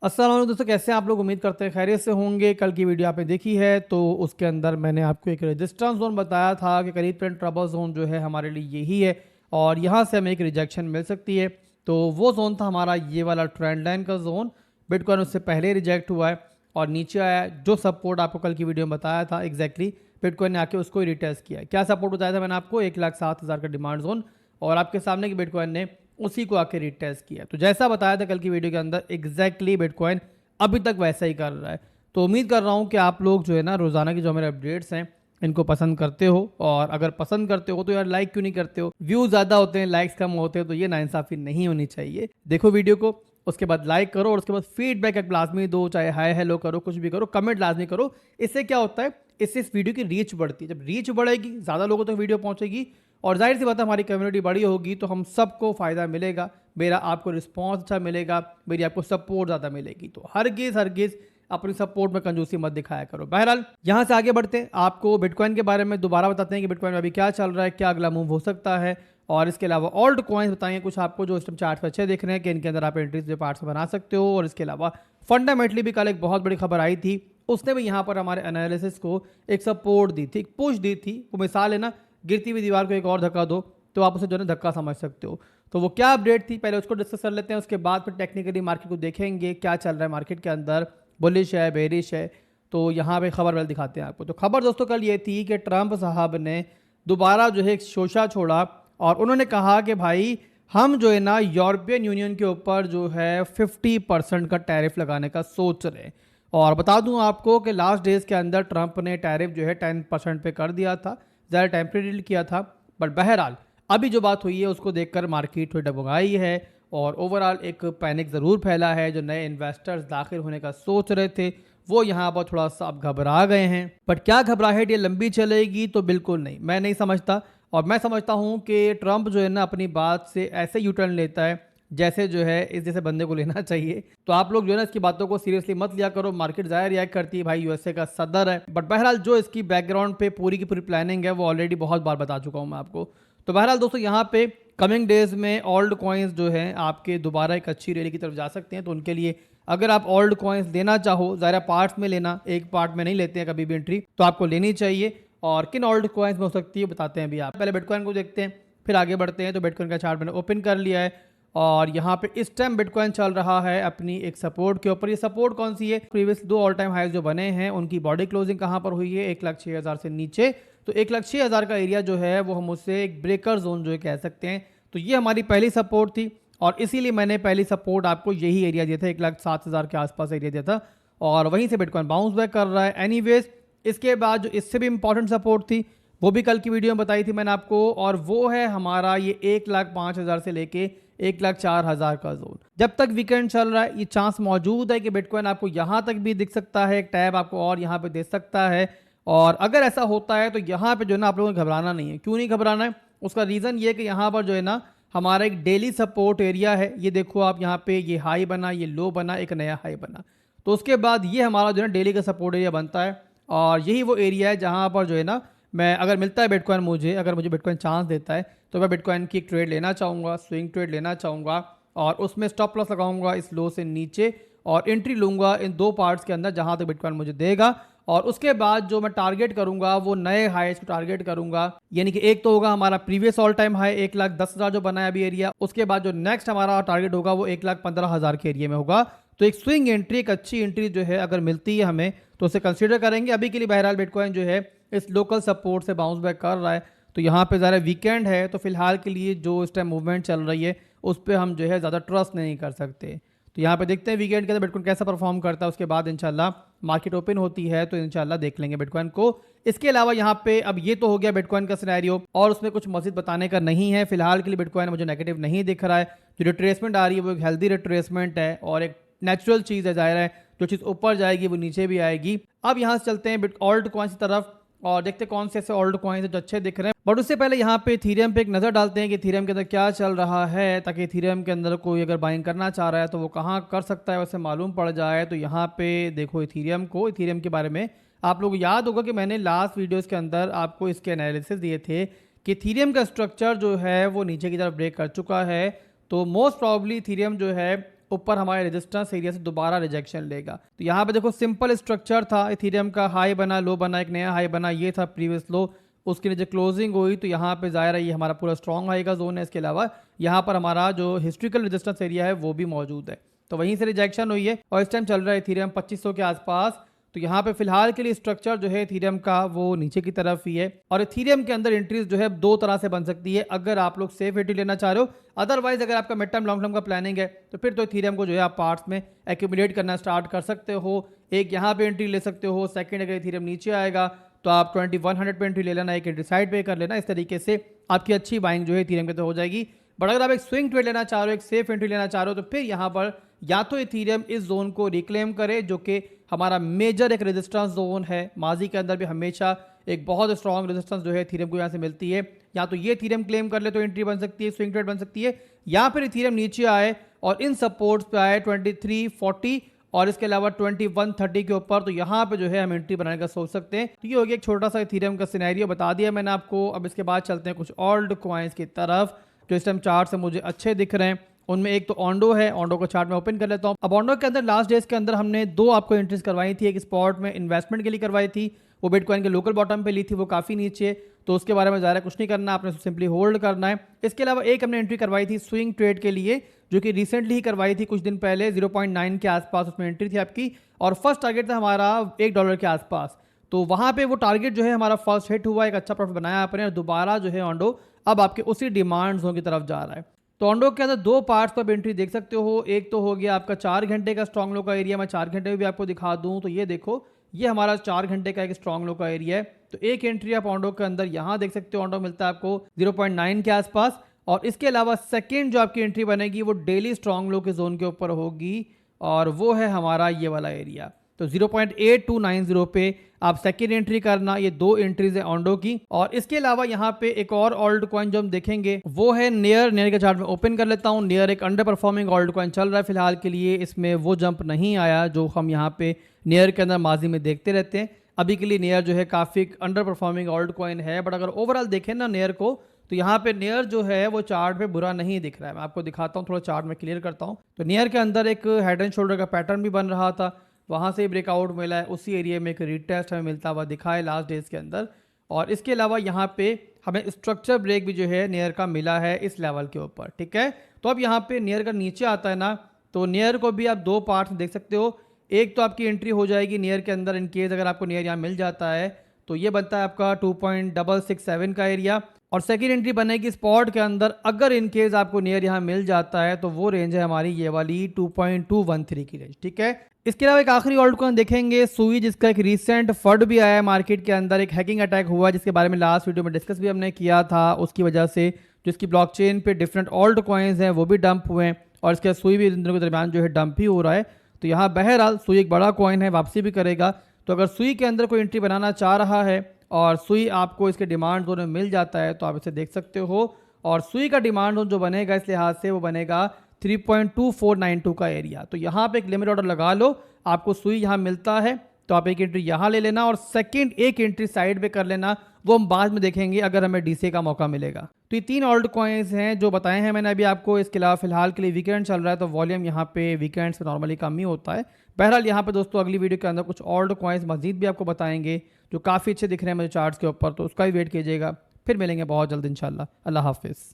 अस्सलाम वालेकुम दोस्तों, कैसे हैं आप लोग। उम्मीद करते हैं खैरियत से होंगे। कल की वीडियो आपने देखी है तो उसके अंदर मैंने आपको एक रेजिस्टेंस जोन बताया था कि करीब करीब ट्रबल जोन जो है हमारे लिए यही है और यहाँ से हमें एक रिजेक्शन मिल सकती है। तो वो जोन था हमारा ये वाला ट्रेंड लाइन का जोन। बिटकॉइन उससे पहले रिजेक्ट हुआ है और नीचे आया। जो सपोर्ट आपको कल की वीडियो में बताया था एग्जैक्टली बिटकॉइन ने आके उसको रिटेस्ट किया। क्या सपोर्ट बताया था मैंने आपको? 1,07,000 का डिमांड जोन, और आपके सामने की बिटकॉइन ने उसी को आके रिटेस्ट किया। तो जैसा बताया था कल की वीडियो के अंदर एग्जैक्टली बिटकॉइन अभी तक वैसा ही कर रहा है। तो उम्मीद कर रहा हूँ कि आप लोग जो है ना रोज़ाना की जो मेरे अपडेट्स हैं इनको पसंद करते हो, और अगर पसंद करते हो तो यार लाइक क्यों नहीं करते हो। व्यूज़ ज़्यादा होते हैं, लाइक्स कम होते हैं, तो ये नाइंसाफ़ी नहीं होनी चाहिए। देखो वीडियो को, उसके बाद लाइक करो और उसके बाद फीडबैक एक लाजमी दो, चाहे हाय हेलो करो, कुछ भी करो, कमेंट लाजमी करो। इससे क्या होता है, इससे इस वीडियो की रीच बढ़ती है। जब रीच बढ़ेगी, ज़्यादा लोगों तक वीडियो पहुंचेगी और जाहिर सी बात है हमारी कम्युनिटी बड़ी होगी तो हम सबको फ़ायदा मिलेगा। मेरा आपको रिस्पॉन्स अच्छा मिलेगा, मेरी आपको सपोर्ट ज़्यादा मिलेगी। तो हरगिज़ हरगिज़ अपनी सपोर्ट में कंजूसी मत दिखाया करो। बहरहाल यहाँ से आगे बढ़ते हैं, आपको बिटकॉइन के बारे में दोबारा बताते हैं कि बिटकॉइन में अभी क्या चल रहा है, क्या अगला मूव हो सकता है, और इसके अलावा ऑल्ट कॉइन्स बताएंगे कुछ आपको जो इस टाइम चार्ट पे अच्छे दिख रहे हैं कि इनके अंदर आप एंट्रीज जो पार्ट्स बना सकते हो। और इसके अलावा फंडामेंटली भी कल एक बहुत बड़ी खबर आई थी, उसने भी यहाँ पर हमारे एनालिसिस को एक सपोर्ट दी थी, एक पुश दी थी। वो मिसाल है ना, गिरती हुई दीवार को एक और धक्का दो तो आप उसे जो है धक्का समझ सकते हो। तो वो क्या अपडेट थी, पहले उसको डिस्कस कर लेते हैं। उसके बाद फिर टेक्निकली मार्केट को देखेंगे क्या चल रहा है मार्केट के अंदर, बुलिश है बेरिश है। तो यहाँ पे खबर वाले दिखाते हैं आपको। तो खबर दोस्तों कल ये थी कि ट्रंप साहब ने दोबारा जो है एक शोशा छोड़ा और उन्होंने कहा कि भाई हम जो है ना यूरोपियन यूनियन के ऊपर जो है 50% का टैरिफ लगाने का सोच रहे हैं। और बता दूं आपको कि लास्ट डेज के अंदर ट्रंप ने टैरिफ जो है 10% पे कर दिया था, ज़्यादा टेम्परेरी किया था। बट बहरहाल अभी जो बात हुई है उसको देखकर मार्केट थोड़ी डबुगाई है और ओवरऑल एक पैनिक ज़रूर फैला है। जो नए इन्वेस्टर्स दाखिल होने का सोच रहे थे वो यहाँ पर थोड़ा सा अब घबरा गए हैं। बट क्या घबराहट ये लंबी चलेगी? तो बिल्कुल नहीं, मैं नहीं समझता। और मैं समझता हूँ कि ट्रंप जो है ना अपनी बात से ऐसे यूटर्न लेता है जैसे जो है इस जैसे बंदे को लेना चाहिए। तो आप लोग जो है ना इसकी बातों को सीरियसली मत लिया करो। मार्केट ज़्यादा रिएक्ट करती है, भाई यूएसए का सदर है। बट बहरहाल जो इसकी बैकग्राउंड पे पूरी की पूरी प्लानिंग है वो ऑलरेडी बहुत बार बता चुका हूँ मैं आपको। तो बहरहाल दोस्तों यहाँ पे कमिंग डेज में ओल्ड कॉइन्स जो हैं आपके दोबारा एक अच्छी रैली की तरफ जा सकते हैं। तो उनके लिए अगर आप ओल्ड कॉइन्स लेना चाहो, ज़रा पार्ट्स में लेना, एक पार्ट में नहीं लेते हैं कभी भी एंट्री, तो आपको लेनी चाहिए। और किन ओल्ड कॉइन्स में हो सकती है बताते हैं अभी। आप पहले बिटकॉइन को देखते हैं फिर आगे बढ़ते हैं। तो बिटकॉइन का चार्ट मैंने ओपन कर लिया है और यहाँ पे इस टाइम बिटकॉइन चल रहा है अपनी एक सपोर्ट के ऊपर। ये सपोर्ट कौन सी है? प्रीवियस दो ऑल टाइम हाइज जो बने हैं उनकी बॉडी क्लोजिंग कहाँ पर हुई है? 1,06,000 से नीचे। तो 1,06,000 का एरिया जो है वो हम उससे एक ब्रेकर जोन जो है कह सकते हैं। तो ये हमारी पहली सपोर्ट थी और इसीलिए मैंने पहली सपोर्ट आपको यही एरिया दिया था, 1,07,000 के आसपास एरिया दिया था। और वहीं से बिटकॉइन बाउंस बैक कर रहा है। एनीवेज इसके बाद जो इससे भी इंपॉर्टेंट सपोर्ट थी वो भी कल की वीडियो में बताई थी मैंने आपको, और वो है हमारा ये 1,05,000 से लेके 1,04,000 का जोन। जब तक वीकेंड चल रहा है ये चांस मौजूद है कि बिटकॉइन आपको यहाँ तक भी दिख सकता है, एक टैब आपको और यहाँ पे दे सकता है। और अगर ऐसा होता है तो यहाँ पे जो है ना आप लोगों को घबराना नहीं है। क्यों नहीं घबराना है? उसका रीज़न ये है कि यहाँ पर जो है ना हमारा एक डेली सपोर्ट एरिया है। ये देखो आप यहाँ पे, ये हाई बना, ये लो बना, एक नया हाई बना। तो उसके बाद ये हमारा जो है डेली का सपोर्ट एरिया बनता है और यही वो एरिया है जहाँ पर जो है ना मैं, अगर मिलता है बिटकॉइन मुझे, अगर मुझे बिटकॉइन चांस देता है तो मैं बिटकॉइन की एक ट्रेड लेना चाहूँगा, स्विंग ट्रेड लेना चाहूँगा और उसमें स्टॉप लॉस लगाऊंगा इस लो से नीचे और एंट्री लूँगा इन दो पार्ट्स के अंदर जहाँ तक बिटकॉइन मुझे देगा। और उसके बाद जो मैं टारगेट करूँगा वो नए हाईस को टारगेट करूँगा। यानी कि एक तो होगा हमारा प्रीवियस ऑल टाइम हाई 1,10,000 जो बना है अभी एरिया, उसके बाद जो नेक्स्ट हमारा टारगेट होगा वो 1,15,000 के एरिया में होगा। तो एक स्विंग एंट्री, एक अच्छी एंट्री जो है अगर मिलती है हमें तो उसे कंसिडर करेंगे। अभी के लिए बहरहाल बिटकॉइन जो है इस लोकल सपोर्ट से बाउंस बैक कर रहा है। तो यहाँ पे ज़रा वीकेंड है तो फिलहाल के लिए जो इस टाइम मूवमेंट चल रही है उस पर हम जो है ज़्यादा ट्रस्ट नहीं कर सकते। तो यहाँ पे देखते हैं वीकेंड के अंदर बिटकॉइन कैसा परफॉर्म करता है। उसके बाद इंशाल्लाह मार्केट ओपन होती है तो इंशाल्लाह देख लेंगे बिटकॉइन को। इसके अलावा यहाँ पे अब ये तो हो गया बिटकॉइन का सिनेरियो और उसमें कुछ मज़ीद बताने का नहीं है। फिलहाल के लिए बिटकॉइन मुझे नेगेटिव नहीं दिख रहा है। जो रिट्रेसमेंट आ रही है वो एक हेल्दी रिट्रेसमेंट है और एक नेचुरल चीज़ है। जाहिर है जो चीज़ ऊपर जाएगी वो नीचे भी आएगी। अब यहाँ से चलते हैं ऑल्ट कॉइन्स की तरफ और देखते कौन से ऐसे ओल्ड कॉइन्स जो अच्छे दिख रहे हैं। बट उससे पहले यहाँ पे इथेरियम पे एक नज़र डालते हैं कि इथेरियम के अंदर क्या चल रहा है, ताकि इथेरियम के अंदर कोई अगर बाइंग करना चाह रहा है तो वो कहाँ कर सकता है, वैसे मालूम पड़ जाए। तो यहाँ पे देखो इथेरियम को, इथेरियम के बारे में आप लोग याद होगा कि मैंने लास्ट वीडियोज़ के अंदर आपको इसके एनालिसिस दिए थे कि इथेरियम का स्ट्रक्चर जो है वो नीचे की तरफ ब्रेक कर चुका है। तो मोस्ट प्रॉब्ली इथेरियम जो है ऊपर हमारे रेजिस्टेंस एरिया से दोबारा रिजेक्शन लेगा। तो यहाँ पे देखो सिंपल स्ट्रक्चर था, इथेरियम का हाई बना, लो बना, एक नया हाई बना, ये था प्रीवियस लो, उसके नीचे क्लोजिंग हुई, तो यहाँ पे ज़ाहिर है ये हमारा पूरा स्ट्रॉन्ग हाई का जोन है। इसके अलावा यहाँ पर हमारा जो हिस्ट्रिकल रेजिस्टेंस एरिया है वो भी मौजूद है, तो वहीं से रिजेक्शन हुई है और इस टाइम चल रहा है इथेरियम 2500 के आसपास। तो यहाँ पे फिलहाल के लिए स्ट्रक्चर जो है इथेरियम का वो नीचे की तरफ ही है और इथेरियम के अंदर एंट्रीज जो है दो तरह से बन सकती है, अगर आप लोग सेफ एंट्री लेना चाह रहे हो। अदरवाइज अगर आपका मिड टर्म लॉन्ग टर्म का प्लानिंग है तो फिर तो इथेरियम को जो है आप पार्ट्स में एक्यूमुलेट करना स्टार्ट कर सकते हो। एक यहाँ पे एंट्री ले सकते हो, सेकंड अगर इथेरियम नीचे आएगा तो आप 2100 पे एंट्री ले लेना, एक एंट्री साइड पे कर लेना। इस तरीके से आपकी अच्छी बाइंग जो है इथेरियम के तो हो जाएगी। बट अगर आप एक स्विंग ट्रेड लेना चाह रहे हो, एक सेफ एंट्री लेना चाह रहे हो, तो फिर यहाँ पर या तो इथेरियम इस जोन को रिक्लेम करे जो कि हमारा मेजर एक रेजिस्टेंस जोन है, माजी के अंदर भी हमेशा एक बहुत स्ट्रॉन्ग रेजिस्टेंस जो है इथेरियम को यहाँ से मिलती है। या तो ये इथेरियम क्लेम कर ले तो एंट्री बन सकती है, स्विंग ट्रेड बन सकती है, या फिर इथेरियम नीचे आए और इन सपोर्ट्स पे आए 2340 और इसके अलावा 2130 के ऊपर, तो यहाँ पे जो है हम एंट्री बनाने का सोच सकते हैं। तो ये हो गया एक छोटा सा इथेरियम का सिनेरियो बता दिया मैंने आपको। अब इसके बाद चलते हैं कुछ ऑल्ट कॉइन्स की तरफ जो इस टाइम चार्ट से मुझे अच्छे दिख रहे हैं। उनमें एक तो ऑन्डो है, ऑन्डो को चार्ट में ओपन कर लेता हूँ। अब ऑन्डो के अंदर लास्ट डेज के अंदर हमने दो आपको एंट्रीज करवाई थी, एक स्पॉट में इन्वेस्टमेंट के लिए करवाई थी, वो बिटकॉइन के लोकल बॉटम पे ली थी, वो काफ़ी नीचे, तो उसके बारे में ज़्यादा कुछ नहीं करना, आपने सिंपली होल्ड करना है। इसके अलावा एक हमने एंट्री करवाई थी स्विंग ट्रेड के लिए जो कि रिसेंटली ही करवाई थी, कुछ दिन पहले 0.9 के आसपास उसमें एंट्री थी आपकी और फर्स्ट टारगेट था हमारा $1 के आसपास। तो वहाँ पे वो टारगेट जो है हमारा फर्स्ट हिट हुआ, एक अच्छा प्रॉफिट बनाया आपने और दोबारा जो है ऑन्डो अब आपके उसी डिमांड जोन की तरफ जा रहा है। तो ऑन्डो के अंदर दो पार्ट्स पर एंट्री देख सकते हो। एक तो हो गया आपका 4 घंटे का स्ट्रॉन्ग लो का एरिया, मैं 4 घंटे में भी आपको दिखा दूं तो ये देखो, ये हमारा 4 घंटे का एक स्ट्रॉन्ग लो का एरिया है। तो एक एंट्री आप ऑन्डो के अंदर यहाँ देख सकते हो, ऑन्डो मिलता है आपको 0.9 के आसपास। और इसके अलावा सेकेंड जो आपकी एंट्री बनेगी वो डेली स्ट्रॉन्ग लो के जोन के ऊपर होगी और वो है हमारा ये वाला एरिया। तो 0.8290 पे आप सेकेंड एंट्री करना। ये दो एंट्रीज है ऑन्डो की। और इसके अलावा यहाँ पे एक और ऑल्ट कॉइन जो हम देखेंगे वो है नियर। नियर के चार्ट में ओपन कर लेता हूँ। नियर एक अंडर परफॉर्मिंग ऑल्ट कॉइन चल रहा है फिलहाल के लिए, इसमें वो जंप नहीं आया जो हम यहाँ पे नियर के अंदर माजी में देखते रहते हैं। अभी के लिए नियर जो है काफ़ी अंडर परफॉर्मिंग ऑल्ट कॉइन है, बट अगर ओवरऑल देखें ना नियर को, तो यहाँ पे नियर जो है वो चार्ट पे बुरा नहीं दिख रहा है। मैं आपको दिखाता हूँ, थोड़ा चार्ट में क्लियर करता हूँ। तो नियर के अंदर एक हेड एंड शोल्डर का पैटर्न भी बन रहा था, वहाँ से ब्रेकआउट मिला है, उसी एरिया में एक रीटेस्ट हमें मिलता हुआ दिखा है लास्ट डेज के अंदर। और इसके अलावा यहाँ पे हमें स्ट्रक्चर ब्रेक भी जो है नियर का मिला है इस लेवल के ऊपर, ठीक है। तो अब यहाँ पे नियर का नीचे आता है ना, तो नियर को भी आप दो पार्ट्स देख सकते हो। एक तो आपकी एंट्री हो जाएगी नियर के अंदर, इन केस अगर आपको नियर यहाँ मिल जाता है तो ये बनता है आपका 2.667 का एरिया। और सेकेंड एंट्री बनेगी स्पॉट के अंदर, अगर इन केस आपको नियर यहाँ मिल जाता है तो वो रेंज है हमारी ये वाली 2.213 की रेंज, ठीक है। इसके अलावा एक आखिरी ऑल्ट कॉइन देखेंगे सुई, जिसका एक रीसेंट फंड भी आया है मार्केट के अंदर। एक हैकिंग अटैक हुआ जिसके बारे में लास्ट वीडियो में डिस्कस भी हमने किया था, उसकी वजह से जो इसकी ब्लॉकचेन पे डिफरेंट ऑल्ट कॉइन्स हैं वो भी डंप हुए हैं और इसके सुई भी इन दिनों के दरमियान जो है डंप ही हो रहा है। तो यहाँ बहरहाल सुई एक बड़ा कॉइन है, वापसी भी करेगा। तो अगर सुई के अंदर कोई एंट्री बनाना चाह रहा है और सुई आपको इसके डिमांड जोन में मिल जाता है तो आप इसे देख सकते हो। और सुई का डिमांड जोन जो बनेगा इस लिहाज से वो बनेगा 3.2492 का एरिया। तो यहाँ पे एक लिमिट ऑर्डर लगा लो, आपको सुई यहाँ मिलता है तो आप एक एंट्री यहाँ ले लेना और सेकंड एक एंट्री साइड पे कर लेना, वो हम बाद में देखेंगे अगर हमें डीसी का मौका मिलेगा। तो ये तीन ऑल्ट कॉइन्स हैं जो बताए हैं मैंने अभी आपको। इसके अलावा फिलहाल के लिए वीकेंड चल रहा है तो वॉल्यूम यहाँ पे वीकेंड्स पे नॉर्मली कम ही होता है। बहरहाल यहाँ पे दोस्तों अगली वीडियो के अंदर कुछ ऑल्ट कॉइन्स मजीद भी आपको बताएंगे जो काफ़ी अच्छे दिख रहे हैं मुझे चार्ट्स के ऊपर, तो उसका भी वेट कीजिएगा। फिर मिलेंगे बहुत जल्द इंशाल्लाह। अल्लाह हाफिज़।